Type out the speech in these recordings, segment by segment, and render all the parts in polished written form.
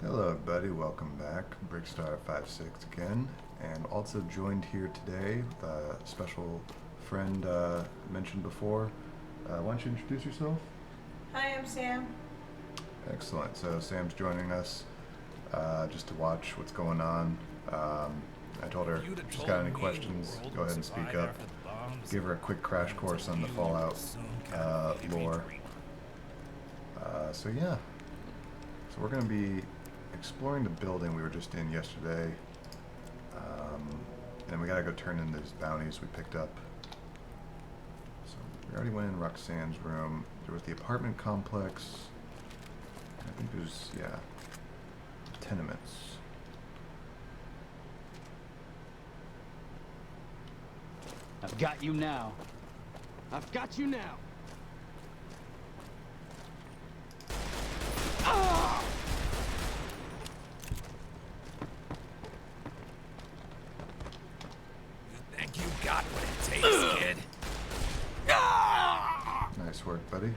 Hello everybody, welcome back. Brickstar56 again, and also joined here today with a special friend mentioned before. Why don't you introduce yourself? Hi, I'm Sam. Excellent. So Sam's joining us just to watch what's going on. I told her if she's got any questions, go ahead and speak up. Give her a quick crash course on the Fallout lore. So yeah. So we're going to be exploring the building we were just in yesterday. And we gotta go turn in these bounties we picked up. So we already went in Roxanne's room. There was the apartment complex. I think there's, yeah, tenements. I've got you now. I've got you now. Ah! You think you got what it takes, kid? Ah! Nice work, buddy.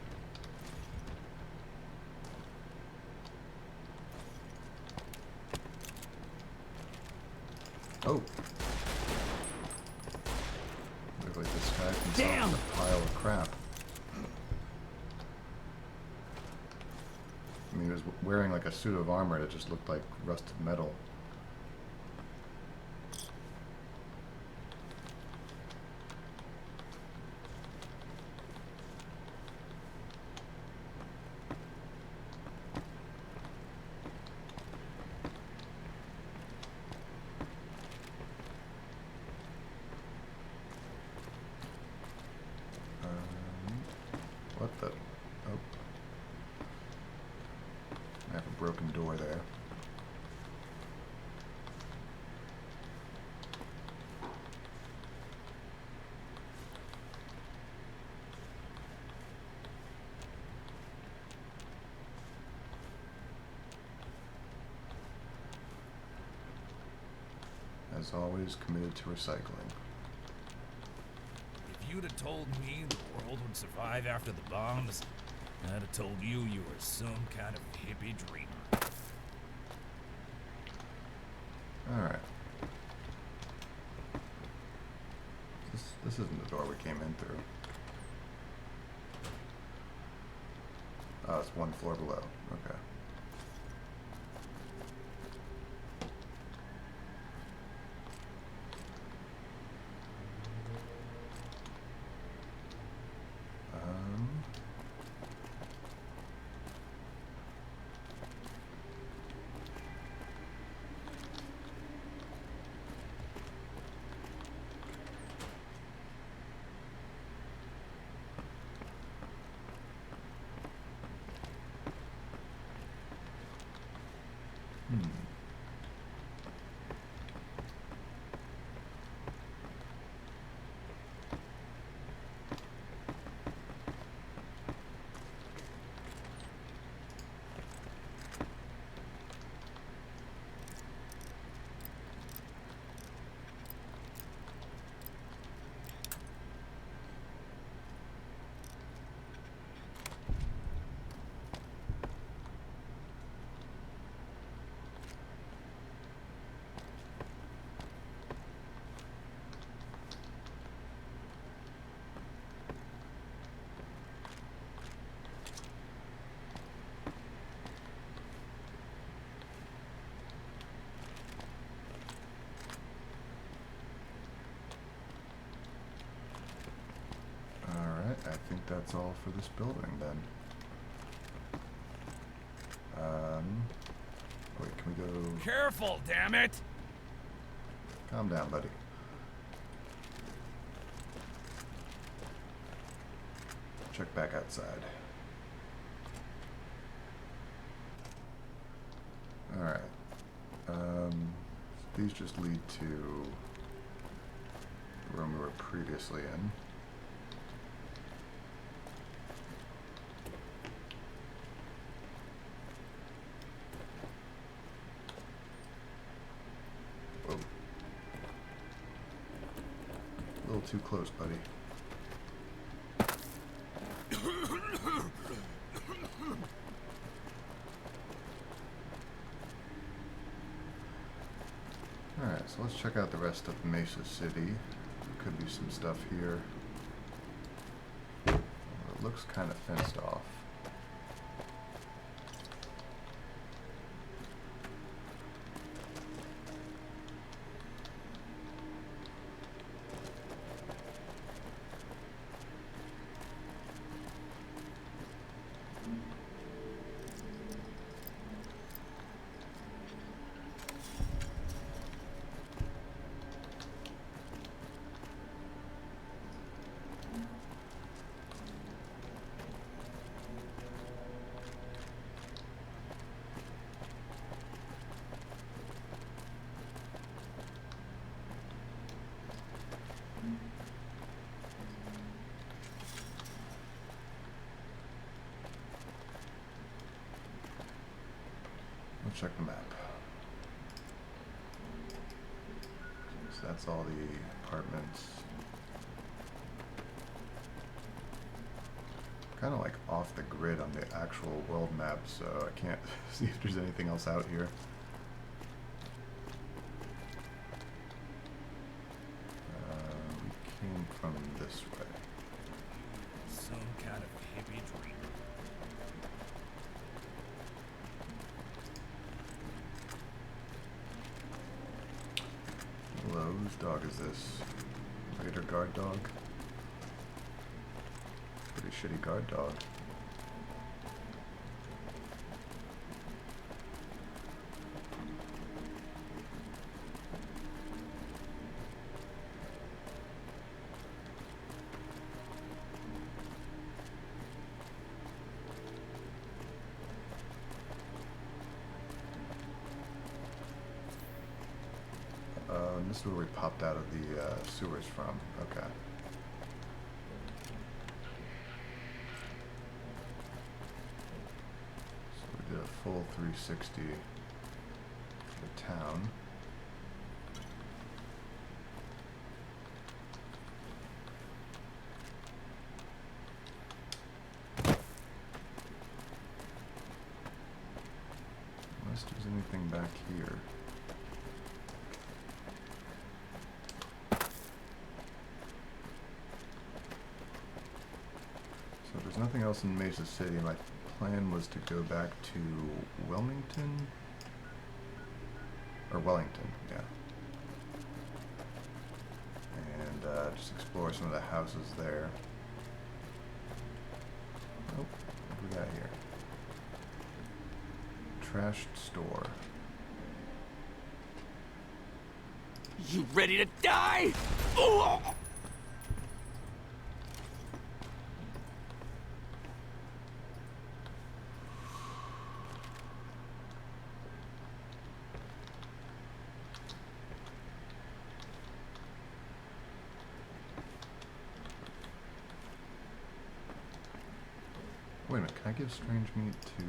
Oh. Look like this guy can Damn! a pile of crap. I mean, he was wearing like a suit of armor that just looked like rusted metal. What the? Oh. I have a broken door there. As always, committed to recycling. If you'd have told me the world would survive after the bombs, I'd have told you you were some kind of hippie dreamer. Alright. This isn't the door we came in through. Oh, it's one floor below. Okay. I think that's all for this building then. Wait, can we go? Careful, damn it! Calm down, buddy. Check back outside. Alright. These just lead to the room we were previously in. A little too close, buddy. Alright, so let's check out the rest of Mesa City. Could be some stuff here. It looks kind of fenced off. Let's check the map. So that's all the apartments. Kind of like off the grid on the actual world map, so I can't see if there's anything else out here. We came from this way. Some kind of hippie dream. Hello, whose dog is this? Raider guard dog? Pretty shitty guard dog. This is where we popped out of the sewers from. Okay. So we did a full 360 for the town. Unless there's anything back here. So there's nothing else in Mesa City. My plan was to go back to Wilmington? Or Wellington, yeah. And just explore some of the houses there. Oh, what do we got here? Trashed store. You ready to die? Ooh! Wait a minute, can I give strange meat to...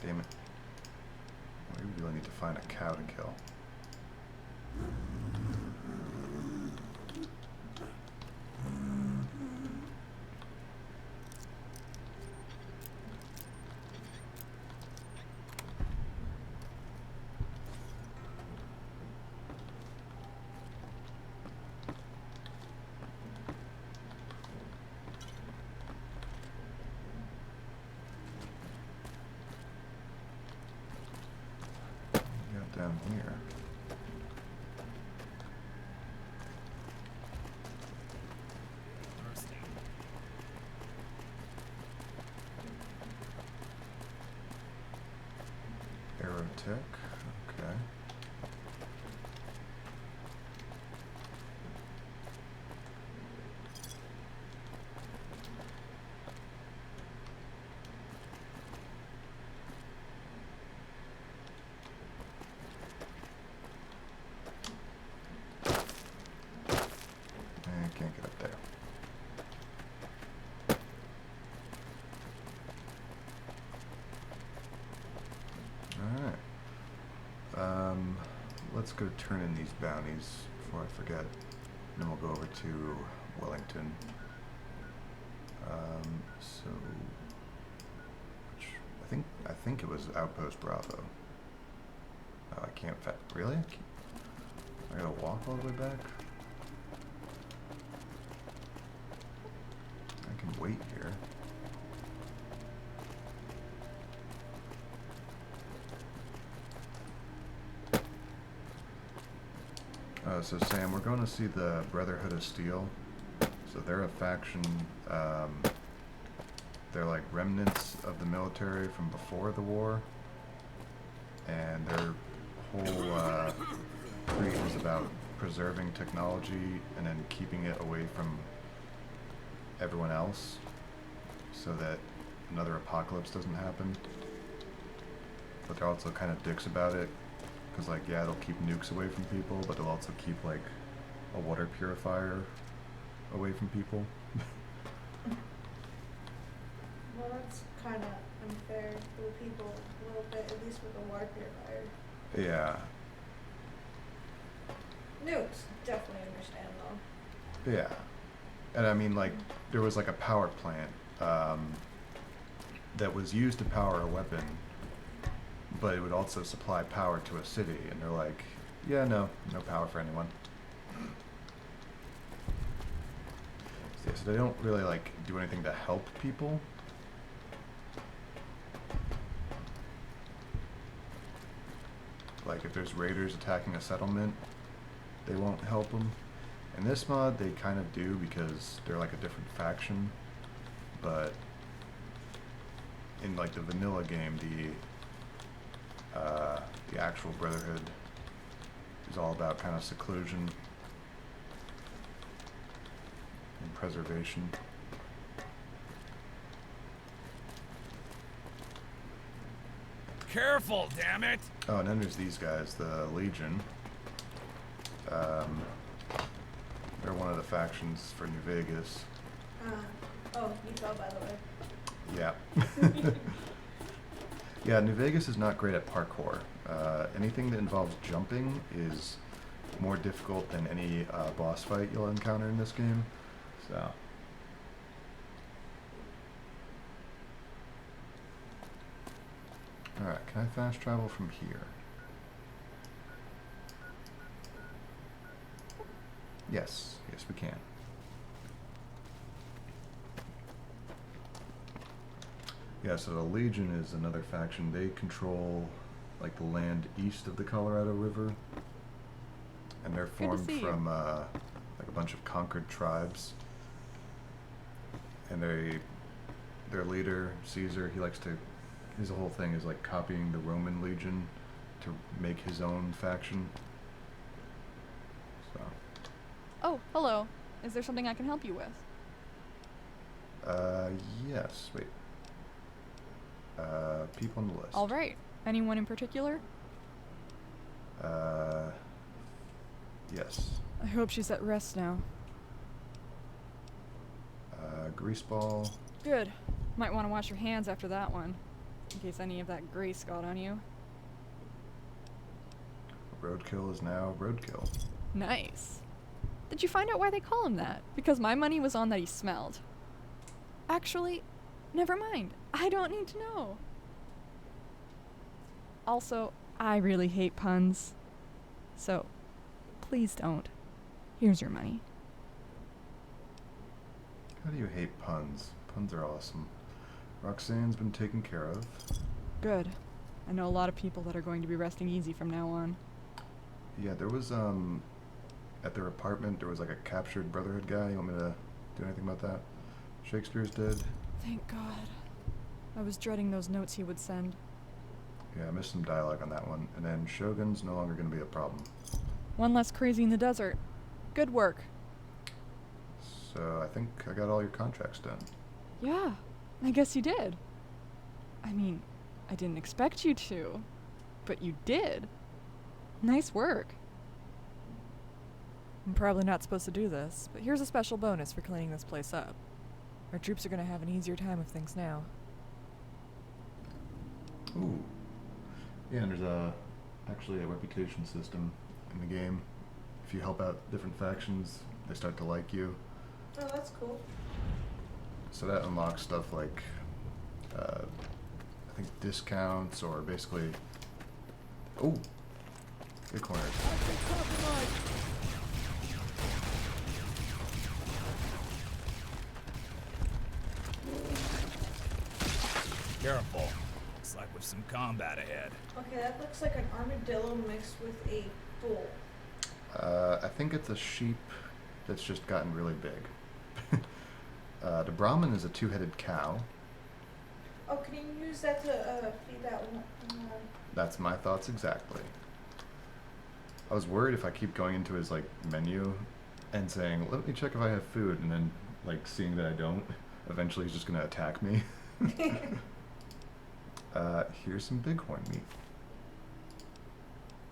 Damn it. We really need to find a cow to kill. Down here. Thirsty. Aerotech, okay. Can't get up there. Alright. Let's go turn in these bounties before I forget. Then we'll go over to Wellington. So which I think it was Outpost Bravo. Oh, I can't really? I gotta walk all the way back? I can wait here. So Sam, we're going to see the Brotherhood of Steel. So they're a faction, they're like remnants of the military from before the war. And their whole creed is about preserving technology and then keeping it away from everyone else so that another apocalypse doesn't happen. But they're also kind of dicks about it. Because, like, yeah, they'll keep nukes away from people, but they'll also keep, like, a water purifier away from people. Well, that's kind of unfair for the people a little bit, at least with the water purifier. Yeah. Nukes, definitely understand though. Yeah. And I mean, like, there was, like, a power plant that was used to power a weapon, but it would also supply power to a city, and they're like, yeah, no power for anyone. Yeah, so they don't really, like, do anything to help people. Like, if there's raiders attacking a settlement, they won't help them. In this mod, they kind of do because they're, like, a different faction, but in, like, the vanilla game, the actual Brotherhood is all about kind of seclusion and preservation. Careful, damn it! Oh, and then there's these guys, the Legion. They're one of the factions for New Vegas. Oh, you fell by the way. Yeah. Yeah, New Vegas is not great at parkour. Anything that involves jumping is more difficult than any boss fight you'll encounter in this game. So. Alright, can I fast travel from here? Yes, yes we can. Yeah, so the Legion is another faction. They control, like, the land east of the Colorado River. And they're formed from, like, a bunch of conquered tribes. And their leader, Caesar, he likes to, his whole thing is, like, copying the Roman Legion to make his own faction. So. Oh, hello. Is there something I can help you with? Yes, wait. People on the list. All right. Anyone in particular? Yes. I hope she's at rest now. Greaseball. Good. Might want to wash your hands after that one, in case any of that grease got on you. Roadkill is now Roadkill. Nice. Did you find out why they call him that? Because my money was on that he smelled. Actually, never mind. I don't need to know. Also, I really hate puns. So, please don't. Here's your money. How do you hate puns? Puns are awesome. Roxanne's been taken care of. Good. I know a lot of people that are going to be resting easy from now on. Yeah, there was, at their apartment, there was like a captured Brotherhood guy. You want me to do anything about that? Shakespeare's dead. Thank God. I was dreading those notes he would send. Yeah, I missed some dialogue on that one. And then Shogun's no longer going to be a problem. One less crazy in the desert. Good work. So I think I got all your contracts done. Yeah, I guess you did. I mean, I didn't expect you to, but you did. Nice work. I'm probably not supposed to do this, but here's a special bonus for cleaning this place up. Our troops are going to have an easier time of things now. Ooh. Yeah, and there's actually a reputation system in the game. If you help out different factions, they start to like you. Oh, that's cool. So that unlocks stuff like, I think discounts or basically, oh, Get cornered. Careful. Looks like we've some combat ahead. Okay, that looks like an armadillo mixed with a bull. I think it's a sheep that's just gotten really big. The Brahmin is a two-headed cow. Oh, can you use that to feed that one? That's my thoughts exactly. I was worried if I keep going into his like menu and saying, "Let me check if I have food," and then like seeing that I don't, eventually he's just gonna attack me. Here's some bighorn meat.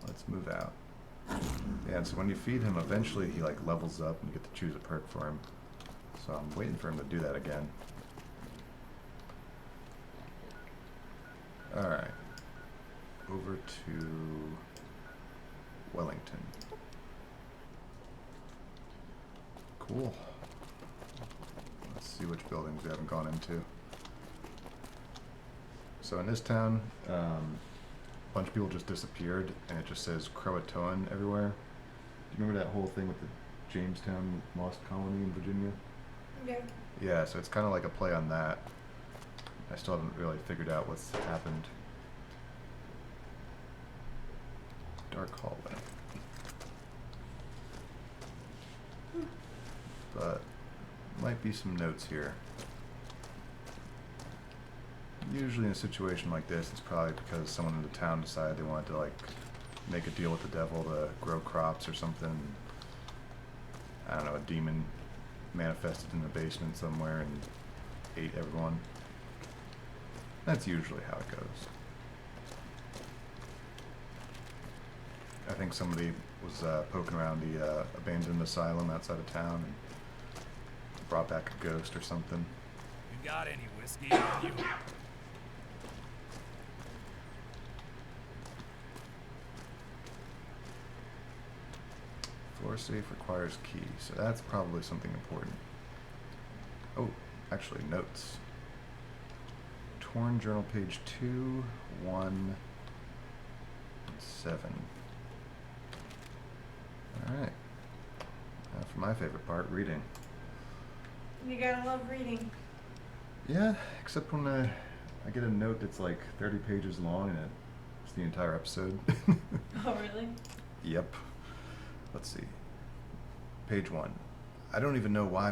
Let's move out. Yeah, and so when you feed him, eventually he like levels up and you get to choose a perk for him. So I'm waiting for him to do that again. Alright. Over to Wellington. Cool. Let's see which buildings we haven't gone into. So in this town, a bunch of people just disappeared, and it just says Croatoan everywhere. Do you remember that whole thing with the Jamestown Lost Colony in Virginia? Yeah. Yeah, so it's kind of like a play on that. I still haven't really figured out what's happened. Dark hallway. But might be some notes here. Usually in a situation like this, it's probably because someone in the town decided they wanted to like make a deal with the devil to grow crops or something. I don't know, a demon manifested in the basement somewhere and ate everyone. That's usually how it goes. I think somebody was poking around the abandoned asylum outside of town and brought back a ghost or something. You got any whiskey on you? Floor safe requires key, so that's probably something important. Oh, actually, notes. Torn journal page 2, 1, 7. Alright. Now for my favorite part, reading. You gotta love reading. Yeah, except when I get a note that's like 30 pages long and it's the entire episode. Oh, really? Yep. Let's see. Page 1. I don't even know why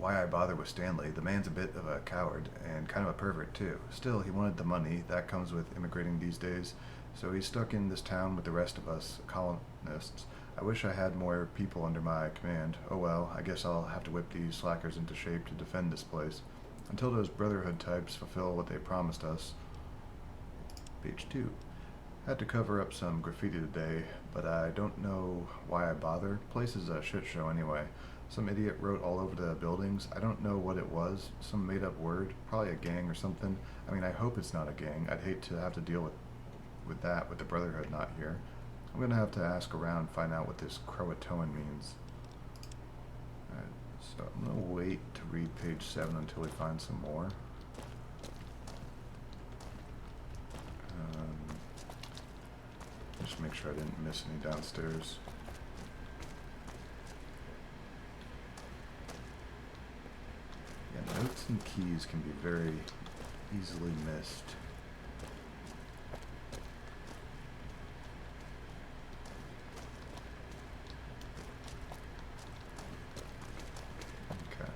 I bother with Stanley. The man's a bit of a coward and kind of a pervert too. Still, he wanted the money. That comes with immigrating these days. So he's stuck in this town with the rest of us colonists. I wish I had more people under my command. Oh well, I guess I'll have to whip these slackers into shape to defend this place. Until those brotherhood types fulfill what they promised us. Page 2. Had to cover up some graffiti today, but I don't know why I bother. Place is a shit show anyway. Some idiot wrote all over the buildings. I don't know what it was. Some made up word. Probably a gang or something. I mean, I hope it's not a gang. I'd hate to have to deal with that with the brotherhood not here. I'm gonna have to ask around, find out what this Croatoan means. Alright, so I'm gonna wait to read page 7 until we find some more. Just make sure I didn't miss any downstairs. Yeah, notes and keys can be very easily missed. Okay.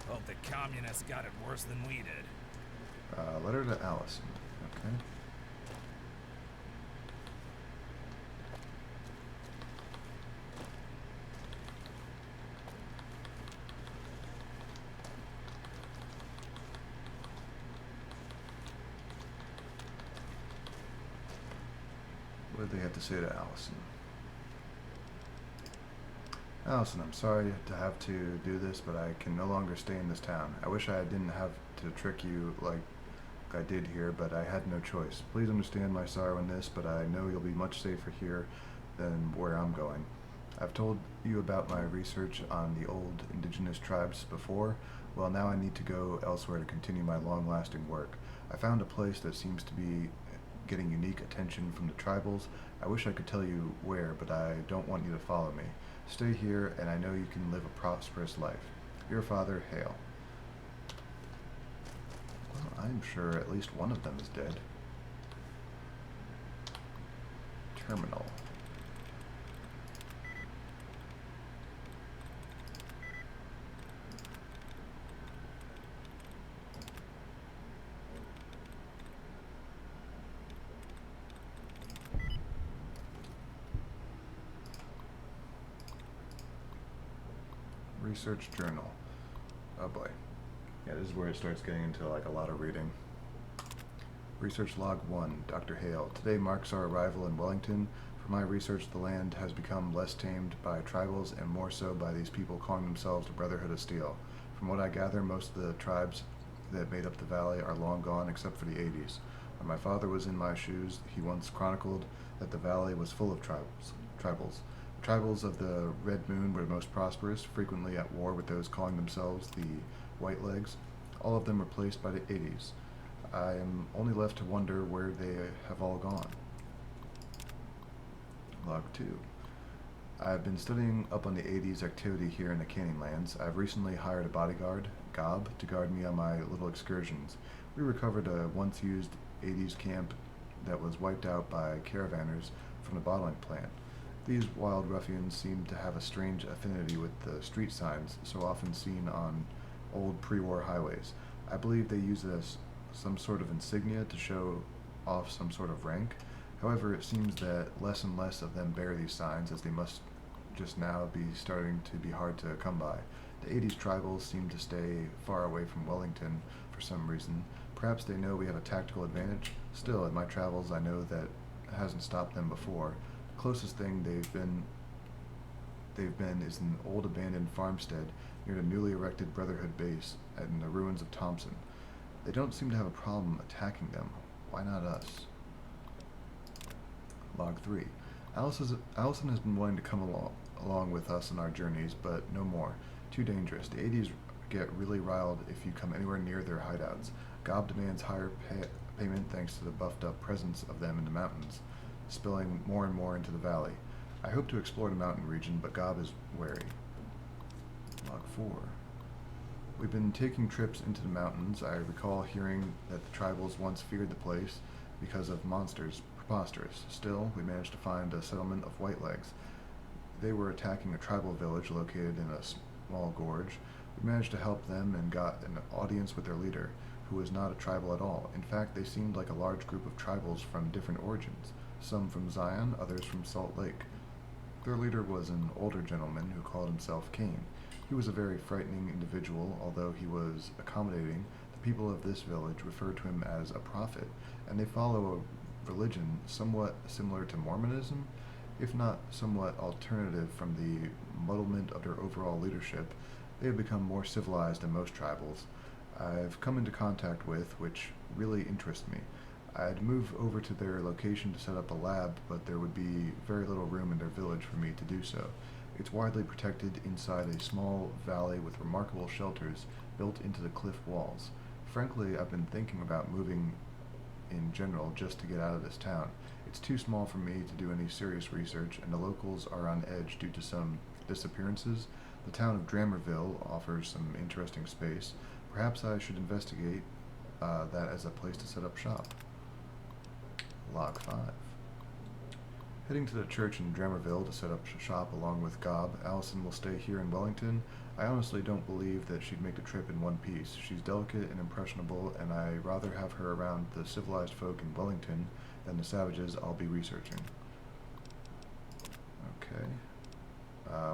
Hope the communists got it worse than we did. Letter to Allison. Okay. What did they have to say to Allison? Allison, I'm sorry to have to do this, but I can no longer stay in this town. I wish I didn't have to trick you like I did here, but I had no choice. Please understand my sorrow in this, but I know you'll be much safer here than where I'm going. I've told you about my research on the old indigenous tribes before. Well, now I need to go elsewhere to continue my long-lasting work. I found a place that seems to be getting unique attention from the tribals. I wish I could tell you where, but I don't want you to follow me. Stay here, and I know you can live a prosperous life. Your father, Hale. Well, I'm sure at least one of them is dead. Terminal. Research journal. Oh boy. Yeah, this is where it starts getting into like a lot of reading. Research log 1, Dr. Hale. Today marks our arrival in Wellington. For my research, the land has become less tamed by tribals and more so by these people calling themselves the Brotherhood of Steel. From what I gather, most of the tribes that made up the valley are long gone except for the 80s. When my father was in my shoes, he once chronicled that the valley was full of tribals. The tribals of the Red Moon were the most prosperous, frequently at war with those calling themselves the White Legs. All of them replaced by the 80s. I am only left to wonder where they have all gone. Log 2. I've been studying up on the 80s activity here in the Canyonlands. I've recently hired a bodyguard, Gob, to guard me on my little excursions. We recovered a once used 80s camp that was wiped out by caravanners from the bottling plant. These wild ruffians seem to have a strange affinity with the street signs so often seen on old pre-war highways. I believe they use it as some sort of insignia to show off some sort of rank. However, it seems that less and less of them bear these signs, as they must just now be starting to be hard to come by. The 80s tribals seem to stay far away from Wellington for some reason. Perhaps they know we have a tactical advantage. Still, in my travels, I know that hasn't stopped them before. The closest thing they've been is an old abandoned farmstead near the newly erected Brotherhood base in the ruins of Thompson. They don't seem to have a problem attacking them. Why not us? Log 3. Allison has been wanting to come along with us on our journeys, but no more. Too dangerous. The 80s get really riled if you come anywhere near their hideouts. Gob demands higher payment thanks to the buffed up presence of them in the mountains, spilling more and more into the valley. I hope to explore the mountain region, but Gob is wary. Log 4. We've been taking trips into the mountains. I recall hearing that the tribals once feared the place because of monsters. Preposterous. Still, we managed to find a settlement of Whitelegs. They were attacking a tribal village located in a small gorge. We managed to help them and got an audience with their leader, who was not a tribal at all. In fact, they seemed like a large group of tribals from different origins, some from Zion, others from Salt Lake. Their leader was an older gentleman who called himself Cain. He was a very frightening individual. Although he was accommodating, the people of this village referred to him as a prophet, and they follow a religion somewhat similar to Mormonism, if not somewhat alternative from the muddlement of their overall leadership. They have become more civilized than most tribals I've come into contact with, which really interest me. I'd move over to their location to set up a lab, but there would be very little room in their village for me to do so. It's widely protected inside a small valley with remarkable shelters built into the cliff walls. Frankly, I've been thinking about moving in general just to get out of this town. It's too small for me to do any serious research, and the locals are on edge due to some disappearances. The town of Dramerville offers some interesting space. Perhaps I should investigate that as a place to set up shop. Log 5. Heading to the church in Dramerville to set up shop along with Gob. Allison will stay here in Wellington. I honestly don't believe that she'd make the trip in one piece. She's delicate and impressionable, and I'd rather have her around the civilized folk in Wellington than the savages I'll be researching. Okay.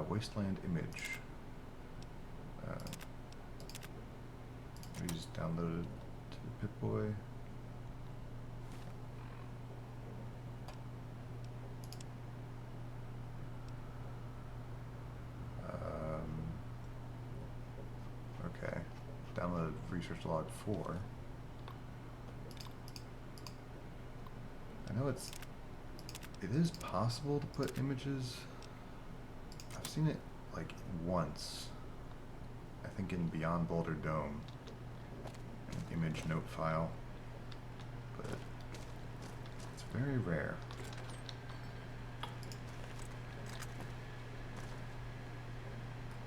Wasteland image. We just downloaded to the Pip-Boy. Okay. Downloaded research log 4. I know it is possible to put images seen it like once. I think in Beyond Boulder Dome, an image note file, but it's very rare.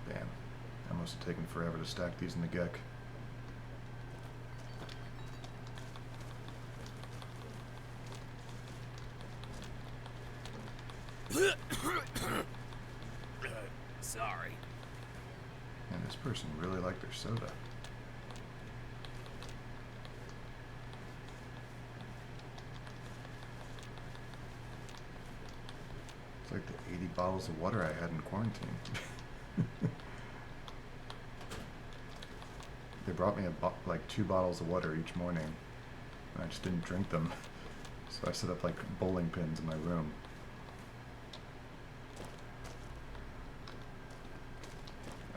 Damn, that must have taken forever to stack these in the GEC. Sorry. And this person really liked their soda. It's like the 80 bottles of water I had in quarantine. They brought me like 2 bottles of water each morning, and I just didn't drink them. So I set up like bowling pins in my room.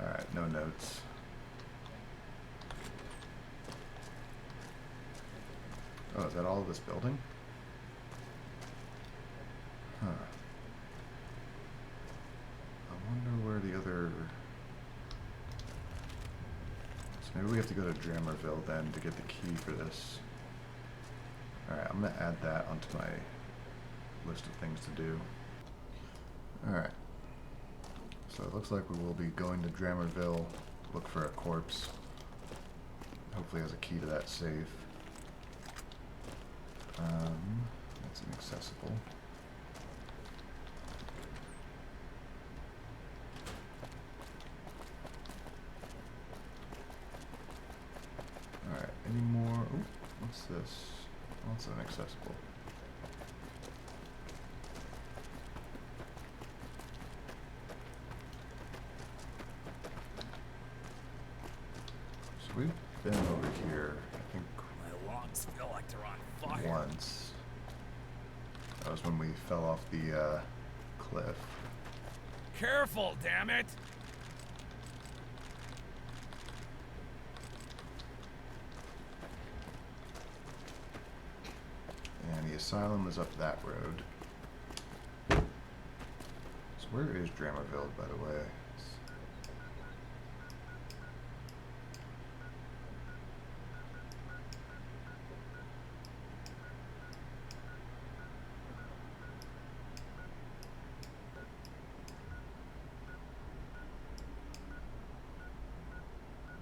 Alright, no notes. Oh, is that all of this building? Huh. I wonder where the other... So maybe we have to go to Drammerville then to get the key for this. Alright, I'm gonna add that onto my list of things to do. Alright. So it looks like we will be going to Drammerville to look for a corpse. Hopefully has a key to that safe. That's inaccessible. Alright, any more? Ooh, what's this? Also inaccessible. So we've been over here, I think, My lungs feel like they're on fire. once. That was when we fell off the cliff. Careful, damn it! And the asylum is up that road. So where is Drammerville, by the way?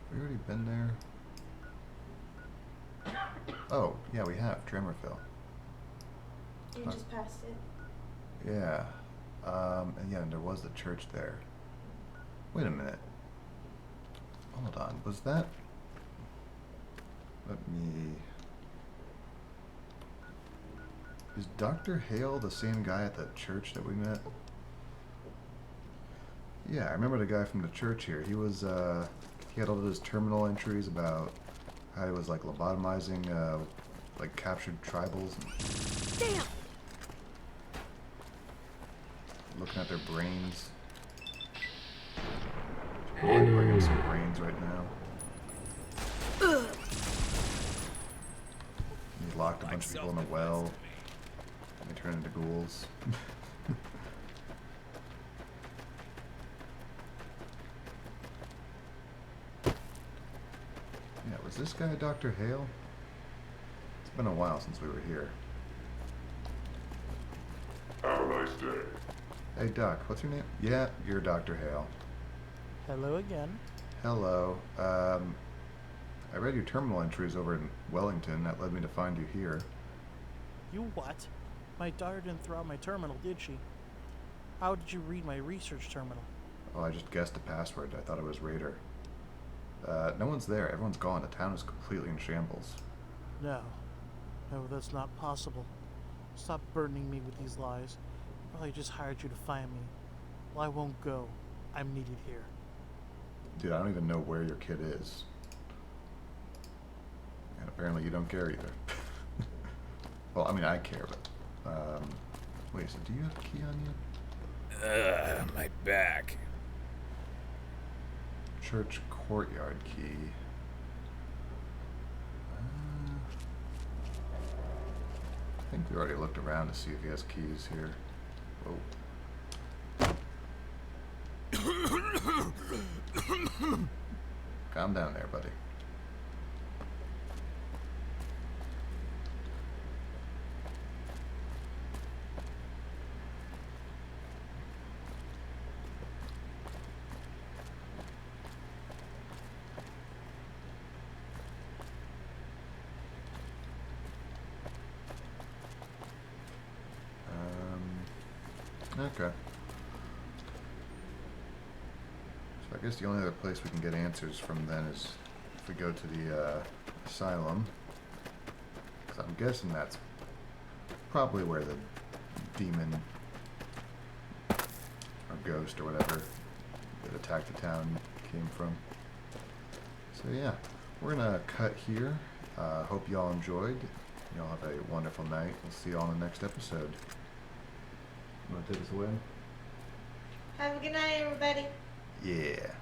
Have we already been there? Oh, yeah, we have. Drammerville. You just passed it. Yeah. And yeah, and there was the church there. Wait a minute. Hold on. Was that... Let me... Is Dr. Hale the same guy at the church that we met? Yeah, I remember the guy from the church here. He was, he had all those terminal entries about how he was, like, lobotomizing, like, captured tribals. Damn! Looking at their brains. I'd bring him some brains right now. He locked a bunch of people in a well. And they turned into ghouls. Yeah, was this guy Dr. Hale? It's been a while since we were here. Have a nice day. Hey Doc, what's your name? Yeah, you're Dr. Hale. Hello again. Hello. I read your terminal entries over in Wellington. That led me to find you here. You what? My daughter didn't throw out my terminal, did she? How did you read my research terminal? Oh, I just guessed a password. I thought it was Raider. No one's there. Everyone's gone. The town is completely in shambles. No. No, that's not possible. Stop burdening me with these lies. I probably just hired you to find me. Well, I won't go. I'm needed here. Dude, I don't even know where your kid is. And apparently you don't care either. Well, I mean, I care, but... wait, so do you have a key on you? My back. Church courtyard key. I think we already looked around to see if he has keys here. Whoa. Calm down there, buddy. Okay. So I guess the only other place we can get answers from then is if we go to the asylum. 'Cause I'm guessing that's probably where the demon or ghost or whatever that attacked the town came from. So yeah, we're gonna cut here. Hope y'all enjoyed. Y'all have a wonderful night. We'll see y'all in the next episode. You want to take us away? Have a good night, everybody. Yeah.